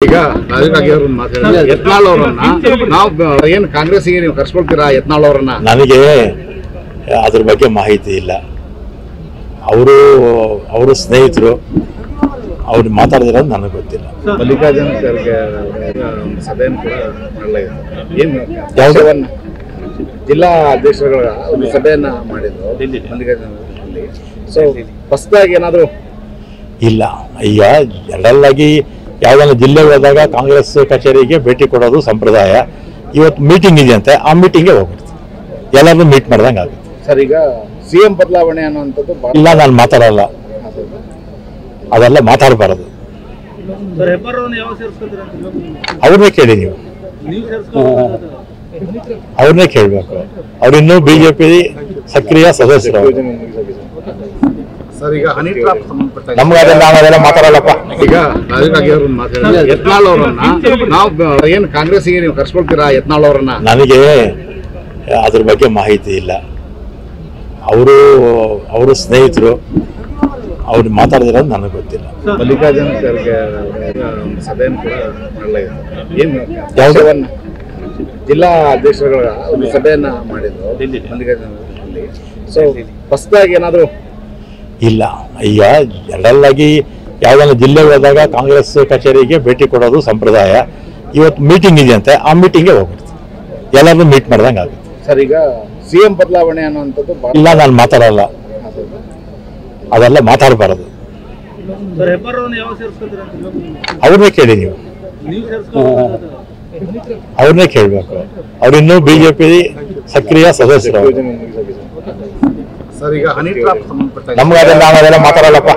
ಈಗ ರಾಜಕಾಗಿ ಅವ್ರನ್ನ ಮಾತಾಡಿದ್ರೆ ಯತ್ನಾಳ್ ಅವರನ್ನ ನಾವು ಏನು ಕಾಂಗ್ರೆಸ್ಗೆ ನೀವು ಕರ್ಸ್ಕೊಳ್ತೀರಾ? ಯತ್ನಾಳ್ ಅವರನ್ನ ನನಗೆ ಅದ್ರ ಬಗ್ಗೆ ಮಾಹಿತಿ ಇಲ್ಲ. ಅವರು ಸ್ನೇಹಿತರು, ಅವ್ರು ಮಾತಾಡಿದಿರೋದು ನನಗೆ ಗೊತ್ತಿಲ್ಲ. ಮಲ್ಲಿಕಾರ್ಜುನ ಖರ್ಗೆ ಸಭೆಯನ್ನು ಕೂಡ ಮಾಡಲಾಗಿದೆ. ಏನು ಯಾವುದನ್ನ ಜಿಲ್ಲಾ ಅಧ್ಯಕ್ಷರುಗಳ ಒಂದು ಸಭೆಯನ್ನ ಮಾಡಿದ್ರು ಮಲ್ಲಿಕಾರ್ಜುನ. ಸೊ ಹೊಸದಾಗಿ ಏನಾದ್ರು ಇಲ್ಲ. ಈಗ ಜನರಲ್ ಆಗಿ ಯಾವುದನ್ನ ಜಿಲ್ಲೆಗೆ ಹೋದಾಗ ಕಾಂಗ್ರೆಸ್ ಕಚೇರಿಗೆ ಭೇಟಿ ಕೊಡೋದು ಸಂಪ್ರದಾಯ. ಇವತ್ತು ಮೀಟಿಂಗ್ ಇದೆಯಂತೆ, ಆ ಮೀಟಿಂಗ್ಗೆ ಹೋಗ್ಬಿಡ್ತೀವಿ, ಎಲ್ಲರನ್ನೂ ಮೀಟ್ ಮಾಡ್ದಂಗೆ ಆಗುತ್ತೆ. ಸರ್, ಈಗ ಸಿಎಂ ಬದಲಾವಣೆ ಅನ್ನುವಂಥದ್ದು ಇಲ್ಲ, ನಾನು ಮಾತಾಡಲ್ಲ, ಅದೆಲ್ಲ ಮಾತಾಡಬಾರದು. ಅವ್ರನ್ನೇ ಕೇಳಿ, ನೀವು ಅವ್ರನ್ನೇ ಕೇಳಬೇಕು. ಅವ್ರಿನ್ನೂ ಬಿಜೆಪಿ ಸಕ್ರಿಯ ಸದಸ್ಯರು. ಸರ್, ಈಗ ಹನಿ ಟ್ರಾಪ್ ಸಂಬಂಧಪಟ್ಟ ನಮ್ಗೆ ಅದೆಲ್ಲ ಮಾತಾಡಲ್ಲಪ್ಪ. ಈಗ ರಾಜಕಾಗಿ ಅವ್ರನ್ನ ಮಾತಾಡಿದ್ರೆ ಯತ್ನಾಳ್ ಅವರನ್ನ ನಾವು ಏನು ಕಾಂಗ್ರೆಸ್ಗೆ ನೀವು ಕರ್ಸ್ಕೊಳ್ತೀರಾ? ಯತ್ನಾಳ್ ಅವರನ್ನ ನನಗೆ ಅದ್ರ ಬಗ್ಗೆ ಮಾಹಿತಿ ಇಲ್ಲ. ಅವರು ಸ್ನೇಹಿತರು, ಅವ್ರು ಮಾತಾಡಿದಿರೋದು ನನಗೆ ಗೊತ್ತಿಲ್ಲ. ಮಲ್ಲಿಕಾರ್ಜುನ ಖರ್ಗೆ ಒಂದು ಸಭೆಯನ್ನು ಕೂಡ ಮಾಡಲಾಗಿದೆ. ಏನು ಯಾವುದನ್ನ ಜಿಲ್ಲಾ ಅಧ್ಯಕ್ಷರುಗಳ ಒಂದು ಸಭೆಯನ್ನ ಮಾಡಿದ್ರು ಮಲ್ಲಿಕಾರ್ಜುನ. ಸೊ ಹೊಸದಾಗಿ ಏನಾದ್ರು ಇಲ್ಲ. ಈಗ ಜನರಲ್ ಆಗಿ ಯಾವುದನ್ನ ಜಿಲ್ಲೆಗೆ ಹೋದಾಗ ಕಾಂಗ್ರೆಸ್ ಕಚೇರಿಗೆ ಭೇಟಿ ಕೊಡೋದು ಸಂಪ್ರದಾಯ. ಇವತ್ತು ಮೀಟಿಂಗ್ ಇದೆಯಂತೆ, ಆ ಮೀಟಿಂಗ್ಗೆ ಹೋಗ್ಬಿಡ್ತೀವಿ, ಎಲ್ಲರನ್ನೂ ಮೀಟ್ ಮಾಡ್ದಂಗೆ ಆಗುತ್ತೆ. ಸರ್, ಈಗ ಸಿಎಂ ಬದಲಾವಣೆ ಅನ್ನುವಂಥದ್ದು ಇಲ್ಲ, ನಾನು ಮಾತಾಡಲ್ಲ, ಅದೆಲ್ಲ ಮಾತಾಡಬಾರದು. ಅವ್ರನ್ನೇ ಕೇಳಿ, ನೀವು ಅವ್ರನ್ನೇ ಕೇಳಬೇಕು. ಅವ್ರಿನ್ನೂ ಬಿಜೆಪಿ ಸಕ್ರಿಯ ಸದಸ್ಯರು. ಸರ್, ಈಗ ಹನಿ ಟ್ರಾಪ್ ಸಂಬಂಧಪಟ್ಟ ನಮ್ಗೆ ಅದೆಲ್ಲ ಮಾತಾಡಲ್ಲಪ್ಪ.